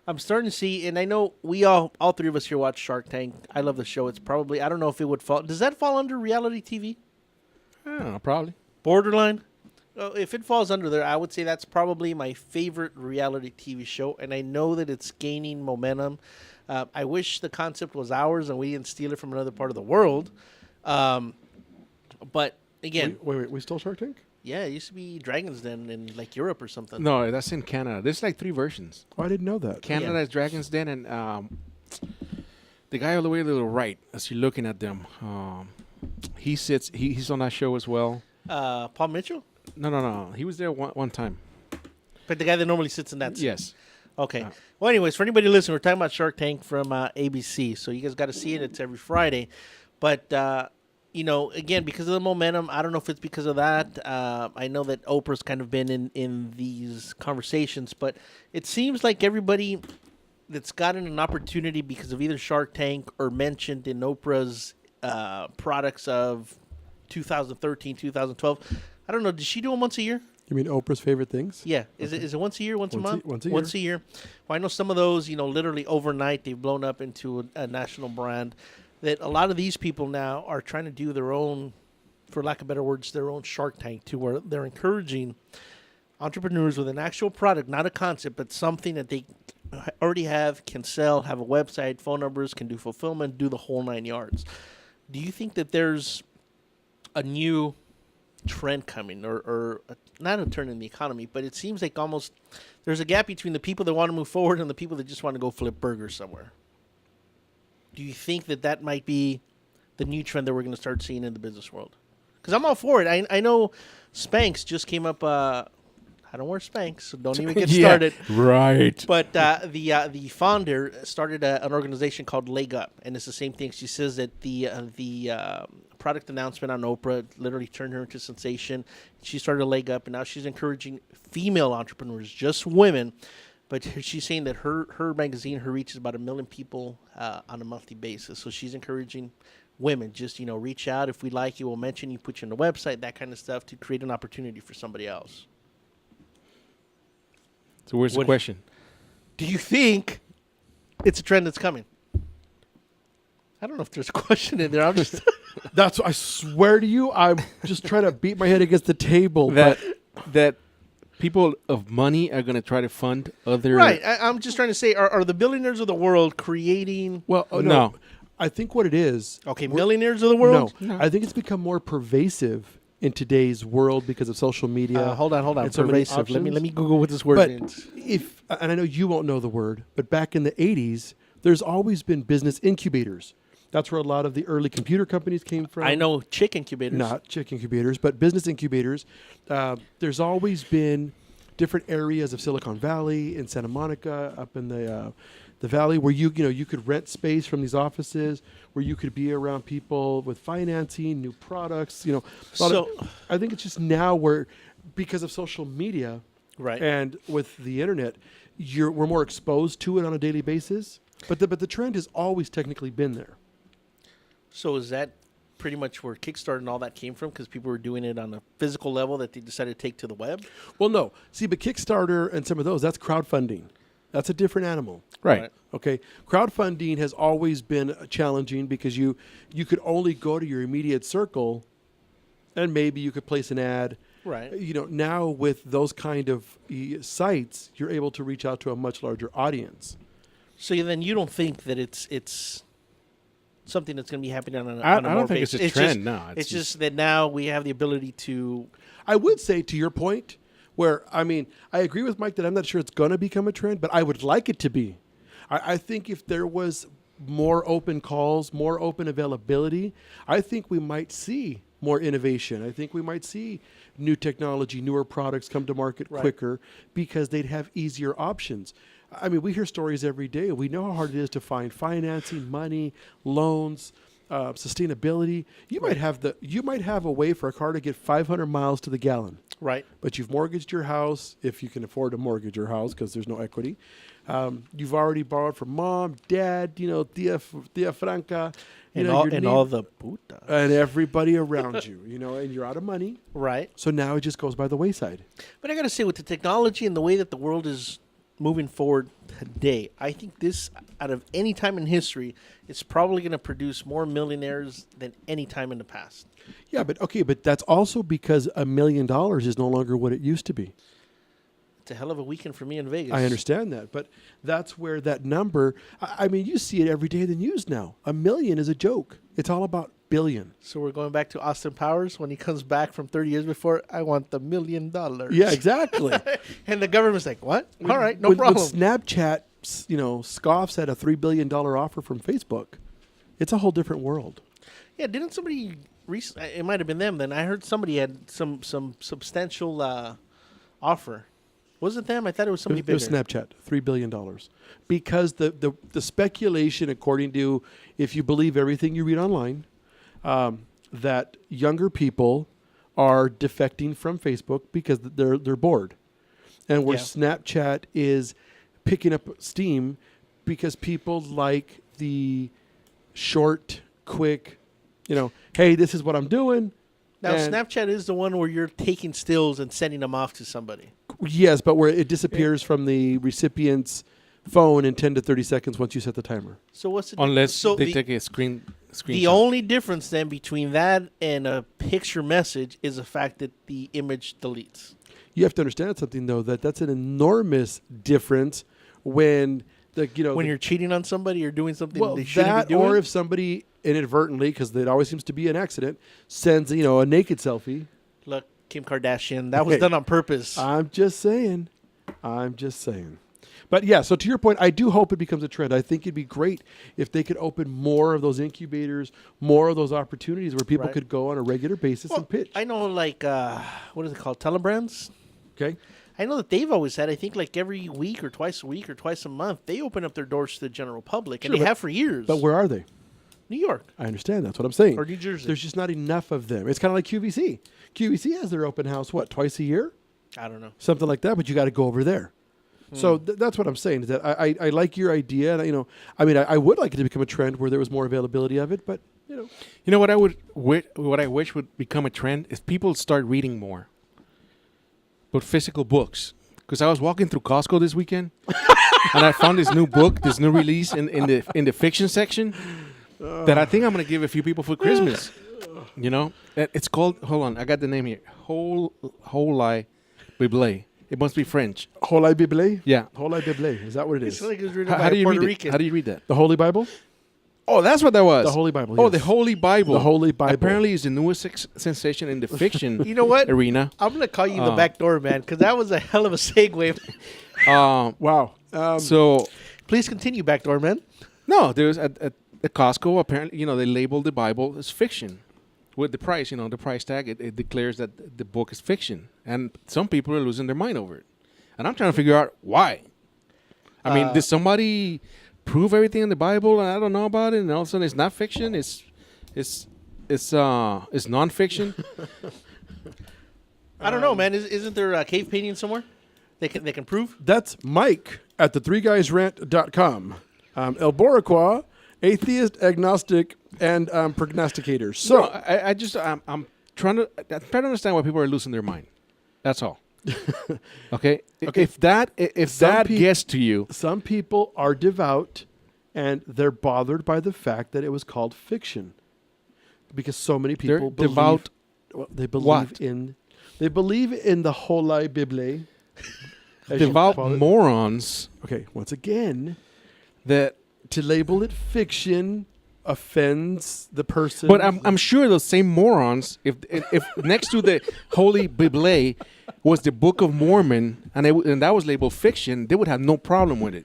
I'm starting to see, and I know we all 3 of us here watch Shark Tank. I love the show. It's probably, I don't know if it would fall. Does that fall under reality TV? I don't know, probably. Borderline? If it falls under there, I would say that's probably my favorite reality TV show, and I know that it's gaining momentum. I wish the concept was ours and we didn't steal it from another part of the world. But again, Wait, we stole Shark Tank? yeah, it used to be Dragon's Den in like Europe or something. No, that's in Canada. There's like 3 versions. Oh, I didn't know that. Canada is Dragon's Den, and the guy all the way to the right, as you're looking at them, he's on that show as well. Paul Mitchell? No. He was there one time. But the guy that normally sits in that seat. Yes. Okay. Well, anyways, for anybody listening, we're talking about Shark Tank from ABC. So you guys got to see it. It's every Friday. But, again, because of the momentum, I don't know if it's because of that. I know that Oprah's kind of been in these conversations. But it seems like everybody that's gotten an opportunity because of either Shark Tank or mentioned in Oprah's products of 2013, 2012. I don't know. Did she do them once a year? You mean Oprah's favorite things? Yeah. Is it once a year, once a month? Once a year. Once a year. Well, I know some of those, literally overnight, they've blown up into a national brand. That a lot of these people now are trying to do their own, for lack of better words, their own Shark Tank, to where they're encouraging entrepreneurs with an actual product, not a concept, but something that they already have, can sell, have a website, phone numbers, can do fulfillment, do the whole 9 yards. Do you think that there's a new trend coming, or not a turn in the economy, but it seems like almost there's a gap between the people that want to move forward and the people that just want to go flip burgers somewhere? Do you think that might be the new trend that we're going to start seeing in the business world? Because I'm all for it. I know Spanx just came up. I don't wear Spanx, so don't even get started. Right. But the founder started an organization called Leg Up, and it's the same thing. She says that the product announcement on Oprah literally turned her into a sensation. She started Leg Up, and now she's encouraging female entrepreneurs, just women. But she's saying that her magazine, her reach is about 1 million people on a monthly basis. So she's encouraging women, just, reach out. If we like you, we'll mention you, put you on the website, that kind of stuff, to create an opportunity for somebody else. So where's the question? Do you think it's a trend that's coming? I don't know if there's a question in there. I'm just... That's, I swear to you, I'm just trying to beat my head against the table. That people of money are going to try to fund other... Right. I'm just trying to say, are the billionaires of the world creating... Well, no. I think what it is... Okay, millionaires of the world? No. I think it's become more pervasive in today's world because of social media. Hold on. and so many Pervasive. Let options. me Google what this word But means. and I know you won't know the word, but back in the 80s, there's always been business incubators. That's where a lot of the early computer companies came from. I know chick incubators. Not chick incubators, but business incubators. There's always been different areas of Silicon Valley, in Santa Monica, up in the valley, where you could rent space from these offices, where you could be around people with financing, new products. I think it's just now where, because of social media, right, and with the internet, we're more exposed to it on a daily basis. But the trend has always technically been there. So is that pretty much where Kickstarter and all that came from? Because people were doing it on a physical level that they decided to take to the web? Well, no. See, but Kickstarter and some of those, that's crowdfunding. That's a different animal. Right. Okay. Crowdfunding has always been challenging because you could only go to your immediate circle, and maybe you could place an ad. Right. Now with those kind of sites, you're able to reach out to a much larger audience. So then you don't think that it's something that's going to be happening on a I more don't think it's a trend. No, it's just that now we have the ability to. I would say, to your point, where I agree with Mike that I'm not sure it's going to become a trend, but I would like it to be. I think if there was more open calls, more open availability, I think we might see more innovation. I think we might see new technology, newer products come to market quicker because they'd have easier options. We hear stories every day. We know how hard it is to find financing, money, loans, sustainability. You might have a way for a car to get 500 miles to the gallon. Right. But you've mortgaged your house, if you can afford to mortgage your house because there's no equity. You've already borrowed from mom, dad, tia Franca, all the puta. And everybody around you, and you're out of money. Right. So now it just goes by the wayside. But I got to say, with the technology and the way that the world is moving forward today, I think this, out of any time in history, is probably going to produce more millionaires than any time in the past. Yeah, but that's also because $1 million is no longer what it used to be. It's a hell of a weekend for me in Vegas. I understand that, but that's where that number, you see it every day in the news now. $1 million is a joke. It's all about billion. So we're going back to Austin Powers when he comes back from 30 years before. I want the $1 million. Yeah, exactly. And the government's like, what? All right, no problem. When Snapchat, scoffs at a $3 billion offer from Facebook, it's a whole different world. Yeah, didn't somebody recently? It might have been them. Then I heard somebody had some substantial offer. Was it them? I thought it was somebody bigger. It was Snapchat, $3 billion. Because the speculation, according to, if you believe everything you read online, that younger people are defecting from Facebook because they're bored. And where Snapchat is picking up steam because people like the short, quick, hey, this is what I'm doing. Now, Snapchat is the one where you're taking stills and sending them off to somebody. Yes, but where it disappears from the recipient's phone in 10 to 30 seconds once you set the timer. So what's the unless they take a screenshot. The only difference then between that and a picture message is the fact that the image deletes. You have to understand something though, that's an enormous difference when when you're cheating on somebody or doing something they shouldn't be doing. Or if somebody inadvertently, because it always seems to be an accident, sends a naked selfie. Look, Kim Kardashian, that was done on purpose. I'm just saying. But yeah, so to your point, I do hope it becomes a trend. I think it'd be great if they could open more of those incubators, more of those opportunities where people could go on a regular basis and pitch. I know, what is it called? Telebrands? Okay. I know that they've always had, I think, every week or twice a month, they open up their doors to the general public, and they have for years. But where are they? New York. I understand. That's what I'm saying. Or New Jersey. There's just not enough of them. It's kind of like QVC. QVC has their open house, twice a year? I don't know. Something like that, but you got to go over there. So that's what I'm saying, is that I like your idea. And, I would like it to become a trend where there was more availability of it, but, You know what I wish would become a trend is people start reading more. But physical books. Because I was walking through Costco this weekend, and I found this new book, this new release in the fiction section that I think I'm going to give a few people for Christmas. It's called, hold on, I got the name here. Holy Bible. It must be French. Holy Bible? Yeah. Holy Bible. Is that what it is? It's like it was written by How do a you Puerto read Rican. it? How do you read that? The Holy Bible? Oh, that's what that was. The Holy Bible, Oh, yes. the Holy Bible. The Holy Bible. Apparently, it's the newest sensation in the fiction You know what? arena. I'm going to call you the back door man, because that was a hell of a segue. Wow. So, please continue, backdoor man. No, there's at the Costco. Apparently, they labeled the Bible as fiction with the price. The price tag. It declares that the book is fiction, and some people are losing their mind over it. And I'm trying to figure out why. I mean, did somebody prove everything in the Bible and I don't know about it, and all of a sudden it's not fiction? It's nonfiction. I don't know, man. Isn't there a cave painting somewhere they can prove? That's Mike at the3guysrant.com. El Boricua, atheist, agnostic, and prognosticator. So no, I'm trying to understand why people are losing their mind. That's all. Okay. If that gets to you, some people are devout, and they're bothered by the fact that it was called fiction, because so many people believe, devout. They believe What? They believe in the Holy Bible. Devout morons. Okay, once again, that to label it fiction offends the person. But I'm sure those same morons, if next to the Holy Bible was the Book of Mormon and that was labeled fiction, they would have no problem with it.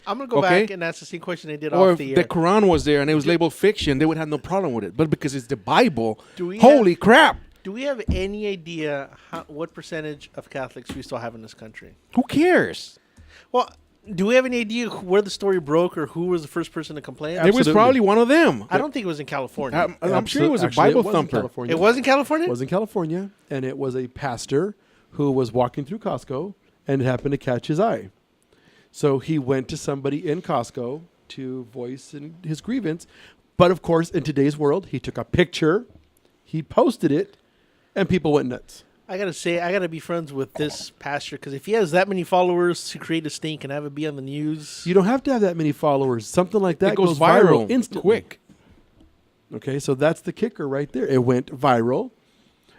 I'm gonna go back and ask the same question they did or off the if air. the Quran was there and it was labeled fiction, they would have no problem with it. But because it's the Bible, holy crap! Do we have any idea what percentage of Catholics we still have in this country? Who cares? Well, do we have any idea where the story broke or who was the first person to complain? It was probably one of them. I don't think it was in California. I'm sure it was a Bible thumper. It was in California? It was in California, and it was a pastor who was walking through Costco, and it happened to catch his eye. So he went to somebody in Costco to voice his grievance. But, of course, in today's world, he took a picture, he posted it, and people went nuts. I got to say, I got to be friends with this pastor, because if he has that many followers to create a stink and have it be on the news. You don't have to have that many followers. Something like that It goes viral instantly. quick. Okay, so that's the kicker right there. It went viral.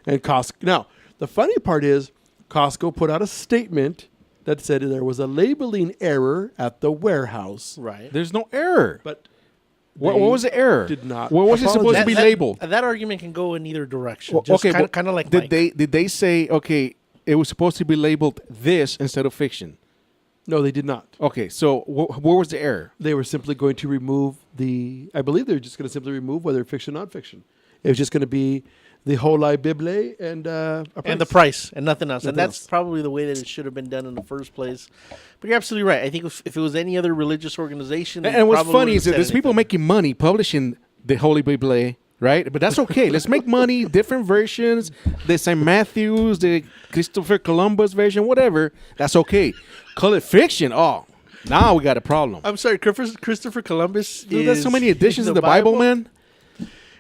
And Costco. Now, the funny part is Costco put out a statement that said there was a labeling error at the warehouse. Right. There's no error. But what was the error? Did not. What was it supposed to be labeled? That argument can go in either direction. Well, Just okay, kind of like did Mike. they say it was supposed to be labeled this instead of fiction? No, they did not. Okay, so where was the error? They were simply going to remove I believe they were just going to simply remove whether fiction or non-fiction. It was just going to be the Holy Bible and the price and nothing else. Nothing And that's else. probably the way that it should have been done in the first place. But you're absolutely right. I think if it was any other religious organization, they And what's probably funny wouldn't is that have there's said people anything. making money publishing the Holy Bible, right? But that's okay. Let's make money, different versions, the St. Matthew's, the Christopher Columbus version, whatever. That's okay. Call it fiction. Oh, now we got a problem. I'm sorry, Christopher Columbus. Dude, there's so many editions of the Bible, man.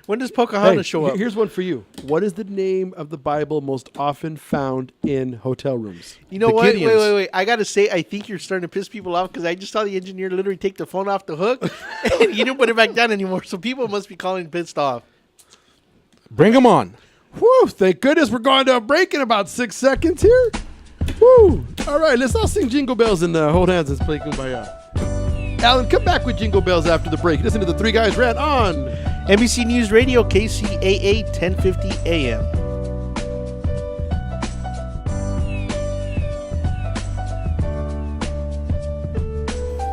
When does Pocahontas show up? Here's one for you. What is the name of the Bible most often found in hotel rooms? You know The what? Gideons. Wait. I got to say, I think you're starting to piss people off because I just saw the engineer literally take the phone off the hook and he didn't put it back down anymore. So people must be calling pissed off. Bring them on. Whew, thank goodness we're going to a break in about 6 seconds here. Woo! All right, let's all sing Jingle Bells and hold hands and play Kumbaya. Alan, come back with Jingle Bells after the break. Listen to the Three Guys Rant on NBC News Radio, KCAA 1050 AM.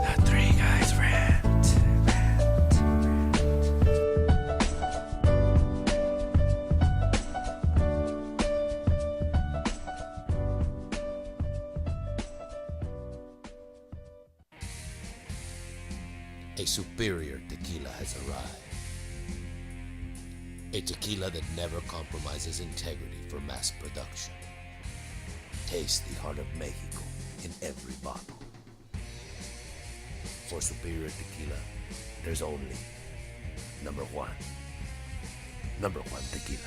The Three Guys Rant. A superior tequila has arrived. A tequila that never compromises integrity for mass production. Taste the heart of Mexico in every bottle. For superior tequila, there's only number one. Number one tequila.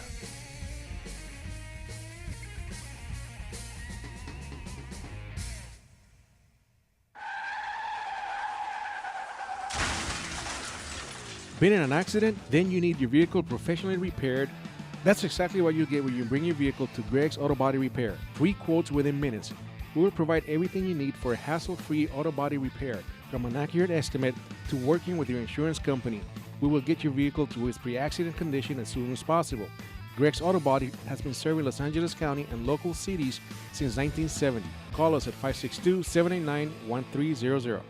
Been in an accident? Then you need your vehicle professionally repaired. That's exactly what you get when you bring your vehicle to Greg's Auto Body Repair. 3 quotes within minutes. We will provide everything you need for a hassle-free auto body repair, from an accurate estimate to working with your insurance company. We will get your vehicle to its pre-accident condition as soon as possible. Greg's Auto Body has been serving Los Angeles County and local cities since 1970. Call us at 562-789-1300.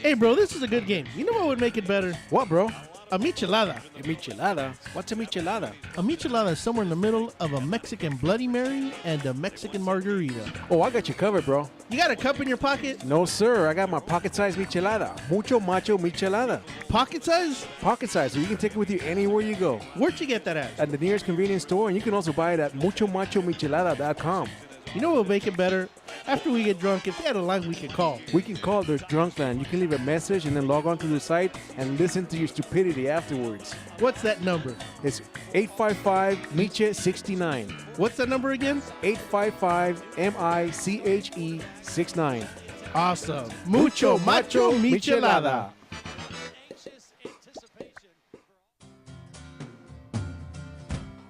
Hey, bro, this is a good game. You know what would make it better? What, bro? A michelada. A michelada? What's a michelada? A michelada is somewhere in the middle of a Mexican Bloody Mary and a Mexican margarita. Oh, I got you covered, bro. You got a cup in your pocket? No, sir. I got my pocket-sized michelada. Mucho macho michelada. Pocket size? Pocket size, so you can take it with you anywhere you go. Where'd you get that at? At the nearest convenience store, and you can also buy it at muchomachomichelada.com. You know what will make it better? After we get drunk, if they had a line we could call. We can call the drunk line. You can leave a message and then log on to the site and listen to your stupidity afterwards. What's that number? It's 855-MICHE-69. What's that number again? 855-MICHE-69. Awesome. Mucho macho michelada.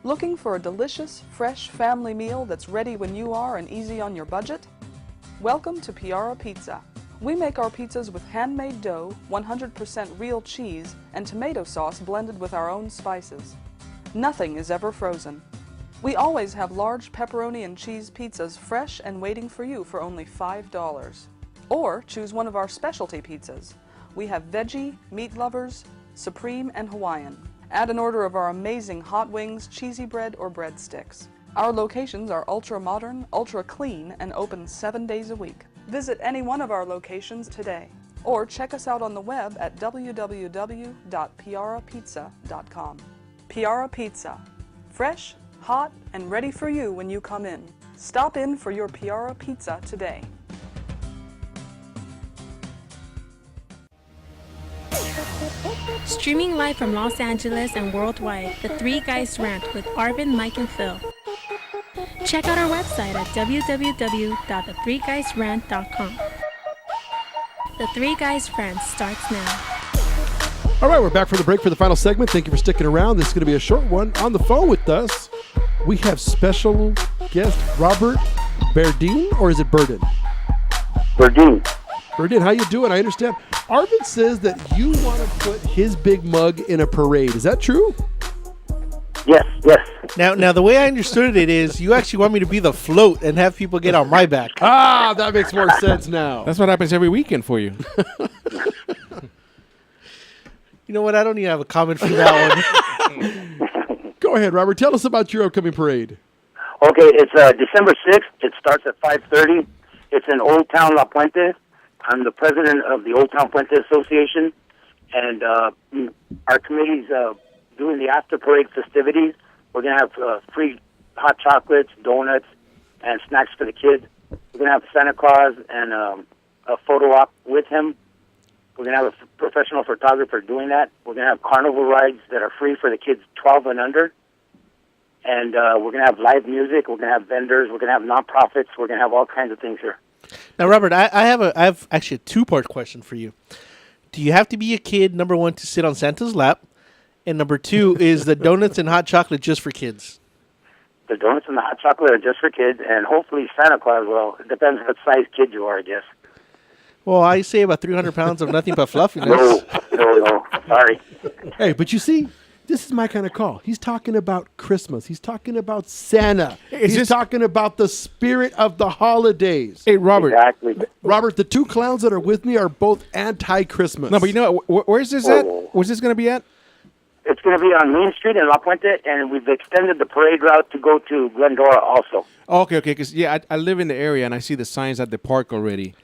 Looking for a delicious, fresh family meal that's ready when you are and easy on your budget? Welcome to Piara Pizza. We make our pizzas with handmade dough, 100% real cheese, and tomato sauce blended with our own spices. Nothing is ever frozen. We always have large pepperoni and cheese pizzas fresh and waiting for you for only $5. Or choose one of our specialty pizzas. We have veggie, meat lovers, supreme, and Hawaiian. Add an order of our amazing hot wings, cheesy bread, or breadsticks. Our locations are ultra-modern, ultra-clean, and open 7 days a week. Visit any one of our locations today, or check us out on the web at www.piarapizza.com. Piara Pizza. Fresh, hot, and ready for you when you come in. Stop in for your Piara Pizza today. Streaming live from Los Angeles and worldwide, The Three Guys Rant with Arvin, Mike, and Phil. Check out our website at www.the3guysrant.com. The Three Guys Rant starts now. All right, we're back from the break for the final segment. Thank you for sticking around. This is going to be a short one. On the phone with us, we have special guest Robert Berdine, or is it Burden? Berdine. Berdine, how you doing? I understand. Arvin says that you want to put his big mug in a parade. Is that true? Yes. Now, the way I understood it is you actually want me to be the float and have people get on my back. Ah, that makes more sense now. That's what happens every weekend for you. You know what? I don't even have a comment for that one. Go ahead, Robert. Tell us about your upcoming parade. Okay, it's December 6th. It starts at 5:30. It's in Old Town La Puente. I'm the president of the Old Town Puente Association, and our committee's doing the after parade festivities. We're going to have free hot chocolates, donuts, and snacks for the kids. We're going to have Santa Claus and a photo op with him. We're going to have a professional photographer doing that. We're going to have carnival rides that are free for the kids 12 and under. And we're going to have live music. We're going to have vendors. We're going to have nonprofits. We're going to have all kinds of things here. Now, Robert, I have actually a two-part question for you. Do you have to be a kid, number one, to sit on Santa's lap? And number two, is the donuts and hot chocolate just for kids? The donuts and the hot chocolate are just for kids, and hopefully Santa Claus, well, it depends what size kid you are, I guess. Well, I say about 300 pounds of nothing but fluffiness. No, sorry. Hey, but you see, this is my kind of call. He's talking about Christmas. He's talking about Santa. He's talking about the spirit of the holidays. Hey, Robert. Exactly. Robert, the two clowns that are with me are both anti-Christmas. No, but you know, where's this at? Where's this going to be at? It's going to be on Main Street in La Puente, and we've extended the parade route to go to Glendora also. Okay, because, I live in the area, and I see the signs at the park already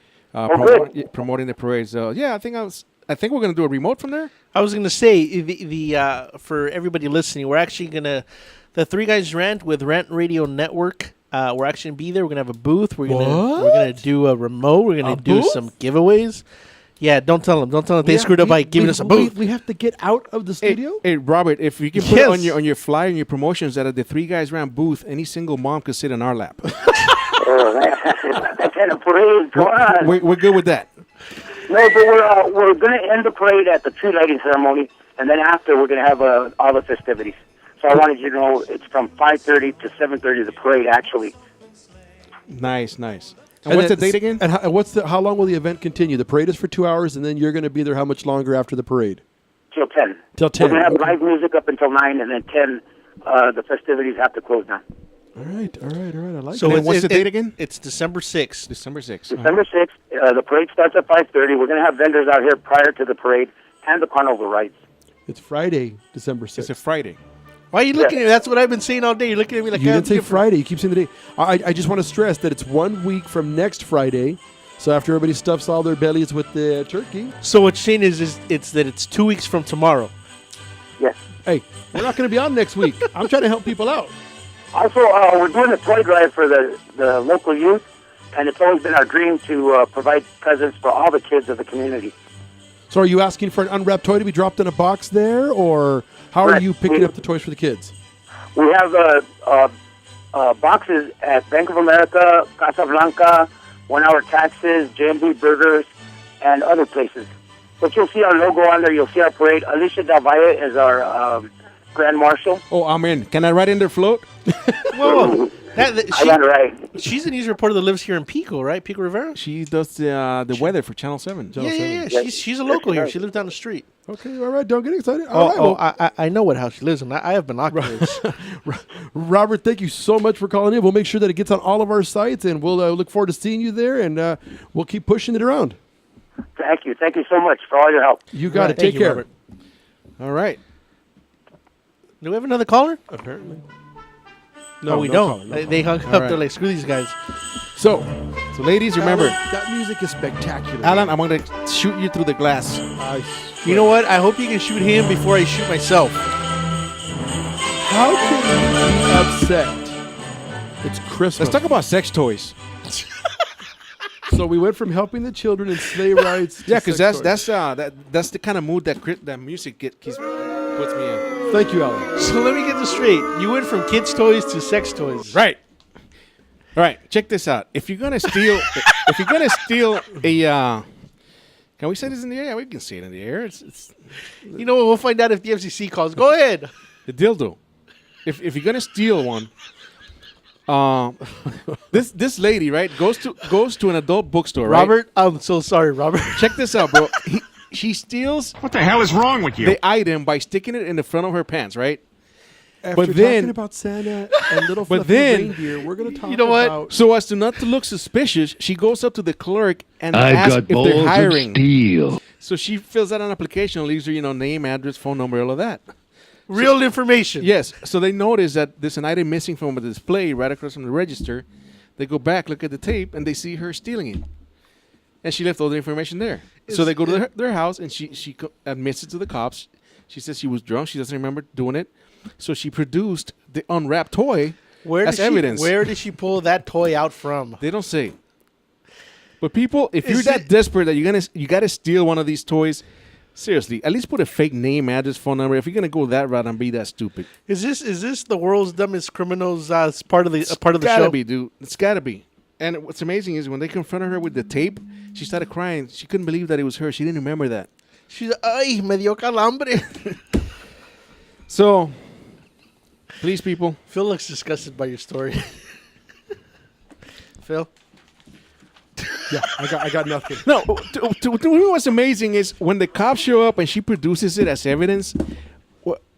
promoting the parade. So, yeah, I think we're going to do a remote from there. I was going to say, the for everybody listening, we're actually going to, the Three Guys Rant with Rant Radio Network, we're actually going to be there. We're going to have a booth. We're going to do a remote. We're going to do some giveaways. Yeah, don't tell them they screwed up by giving us a booth. We have to get out of the studio? Hey, Robert, if you can put it on your flyer and your promotions that at the Three Guys Rant booth, any single mom could sit on our lap. That's in a parade. Come on. We're good with that. No, but we're going to end the parade at the tree lighting ceremony, and then after we're going to have all the festivities. So I wanted you to know it's from 5:30 to 7:30 the parade actually. Nice. And what's the date again? And how long will the event continue? The parade is for 2 hours, and then you're going to be there how much longer after the parade? Till 10. Till 10. We're going to have live music up until 9, and then 10, the festivities have to close down. All right. I like So that. what's the date again? It's December 6th. December 6th. December 6th. The parade starts at 5:30. We're going to have vendors out here prior to the parade and the carnival rides. It's Friday, December 6th. It's a Friday. Why are you looking at me? That's what I've been saying all day. You're looking at me like You I'm didn't say different. Friday. You keep saying the day. I just want to stress that it's 1 week from next Friday. So after everybody stuffs all their bellies with the turkey. So what you're saying is it's 2 weeks from tomorrow. Yes. Hey, we're not going to be on next week. I'm trying to help people out. Also, we're doing a toy drive for the local youth, and it's always been our dream to provide presents for all the kids of the community. So are you asking for an unwrapped toy to be dropped in a box there, or how are Correct. you picking up the toys for the kids? We have boxes at Bank of America, Casablanca, 1 Hour Taxes, J&B Burgers, and other places. But you'll see our logo on there. You'll see our parade. Alicia Del Valle is our Grand Marshal. Oh, I'm in. Can I ride in their float? Whoa. I got it right. She's a news reporter that lives here in Pico, right? Pico Rivera? She does the weather for Channel 7. Yeah. She's a local here. She lives down the street. Okay, all right. Don't get excited. All right, I know what house she lives in. I have binoculars. Robert, thank you so much for calling in. We'll make sure that it gets on all of our sites, and we'll look forward to seeing you there, and we'll keep pushing it around. Thank you. Thank you so much for all your help. You got it. Take care. Robert. All right. Do we have another caller? Apparently. No, we no don't. caller, no They hung All up. right. They're like, screw these guys. So ladies, remember, Alan, that music is spectacular. Alan, I'm going to shoot you through the glass. You know what? I hope you can shoot him before I shoot myself. How can you be upset? It's Christmas. Let's talk about sex toys. So we went from helping the children in sleigh rides. Yeah, because because that's the kind of mood that music puts me in. Thank you, Alan. So let me get this straight. You went from kids' toys to sex toys. Right. All right. Check this out. If you're gonna steal, a, can we say this in the air? Yeah, we can say it in the air. It's You know what? We'll find out if the FCC calls. Go ahead. the dildo. If you're gonna steal one, this lady, right, goes to an adult bookstore, right? Robert, I'm so sorry, Robert. Check this out, bro. She steals What the hell is wrong with you? the item by sticking it in the front of her pants, right? After But then- talking about Santa and little But fluffy then- reindeer, we're going to talk You know what? about... So as to not to look suspicious, she goes up to the clerk and I've asks got if they're balls of hiring. steel. So she fills out an application, leaves her, name, address, phone number, all of that. Real information. Yes. So they notice that there's an item missing from a display right across from the register. They go back, look at the tape, and they see her stealing it. And she left all the information there. So they go to their house, and she admits it to the cops. She says she was drunk. She doesn't remember doing it. So she produced the unwrapped toy as evidence. Where did she pull that toy out from? They don't say. But people, if you're Is that it- desperate that you gotta steal one of these toys, seriously, at least put a fake name, address, phone number. If you're gonna go that route and be that stupid, Is this the world's dumbest criminals part of the gotta show? be, dude. It's gotta be. And what's amazing is when they confronted her with the tape, she started crying. She couldn't believe that it was her. She didn't remember that. She's ay, me dio calambre. So, please, people. Phil looks disgusted by your story. Phil? Yeah, I got nothing. No, to me what's amazing is when the cops show up and she produces it as evidence.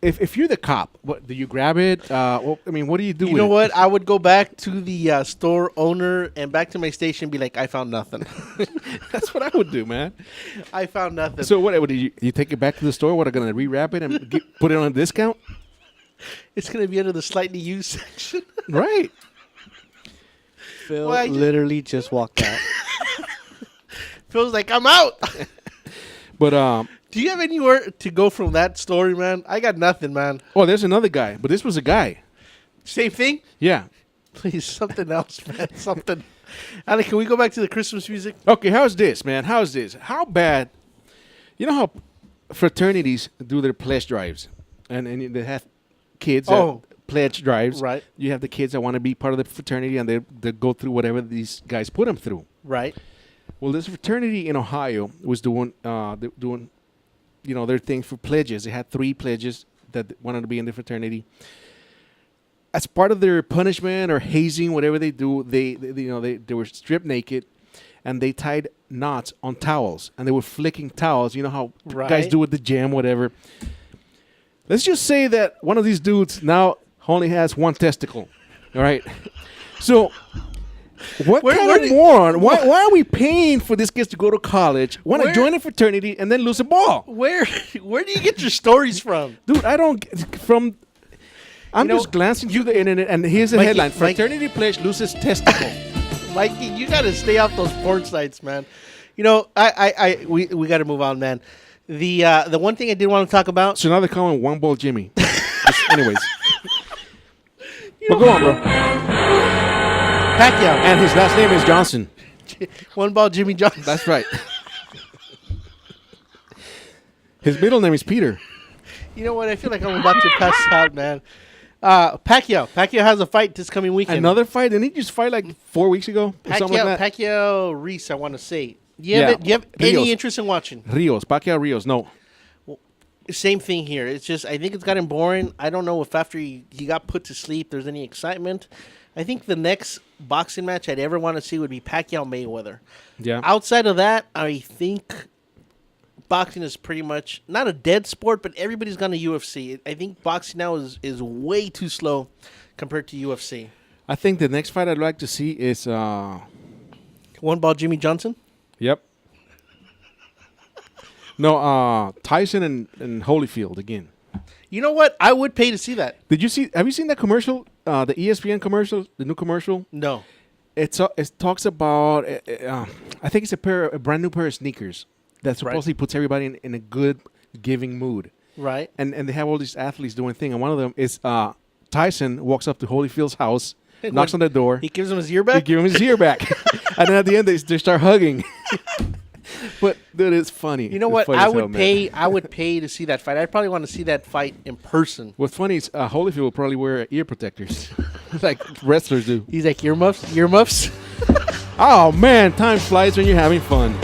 If you're the cop, what do you grab it? What do you do? You know what? I would go back to the store owner and back to my station and be like, I found nothing. That's what I would do, man. I found nothing. So what? Do you take it back to the store? What are going to rewrap it and put it on a discount? It's going to be under the slightly used section. Right. Phil Well, literally just walked out. Phil's like, I'm out. But do you have anywhere to go from that story, man? I got nothing, man. Oh, there's another guy, but this was a guy. Same thing? Yeah. Please, something else, man. Something. Alec, can we go back to the Christmas music? Okay, how's this, man? How's this? How bad? You know how fraternities do their pledge drives, and they have kids that pledge drives. Right. You have the kids that want to be part of the fraternity, and they go through whatever these guys put them through. Right. Well, this fraternity in Ohio was doing their thing for pledges. They had 3 pledges that wanted to be in the fraternity. As part of their punishment or hazing, whatever they do, they were stripped naked, and they tied knots on towels, and they were flicking towels. You know how guys do at the gym, whatever. Let's just say that one of these dudes now only has 1 testicle. All right. So, what Where kind of did- moron? Why are we paying for these kids to go to college, want to Where- join a fraternity, and then lose a ball? Where do you get your stories from? Dude, I don't from. I'm You know, just glancing through the internet, and here's the Mikey- headline: Mike- Fraternity pledge loses testicle. Mikey, you got to stay off those porn sites, man. You know, we got to move on, man. The one thing I did want to talk about. So now they call him One Ball Jimmy. Anyways, but go on, bro. Pacquiao. And his last name is Johnson. One Ball Jimmy Johnson. That's right. His middle name is Peter. You know what? I feel like I'm about to pass out, man. Pacquiao. Pacquiao has a fight this coming weekend. Another fight? Didn't he just fight like 4 weeks ago? Or something like that? Pacquiao Reese, I want to say. Do you Yeah. have any Rios. interest in watching? Pacquiao Rios. No. Same thing here. It's just, I think it's gotten boring. I don't know if after he got put to sleep, there's any excitement. I think the next boxing match I'd ever want to see would be Pacquiao Mayweather. Yeah. Outside of that, I think boxing is pretty much not a dead sport, but everybody's gone to UFC. I think boxing now is way too slow compared to UFC. I think the next fight I'd like to see is. One Ball Jimmy Johnson? Yep. No, Tyson and Holyfield again. You know what? I would pay to see that. Did you see? Have you seen that commercial? The ESPN commercial, the new commercial. No. It talks about. I think it's a brand new pair of sneakers that supposedly puts everybody in a good giving mood. Right. And they have all these athletes doing things, and one of them is Tyson walks up to Holyfield's house, knocks on the door. He gives him his ear back? He gives him his ear back, and then at the end they start hugging. But dude, it's funny. You know what? I would pay to see that fight. I'd probably want to see that fight in person. What's funny is Holyfield will probably wear ear protectors, like wrestlers do. He's like earmuffs. Oh man, time flies when you're having fun.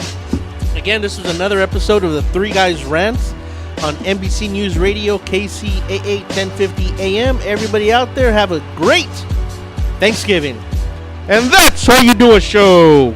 Again, this was another episode of the Three Guys Rant on NBC News Radio, KCAA 1050 AM. Everybody out there, have a great Thanksgiving. And that's how you do a show.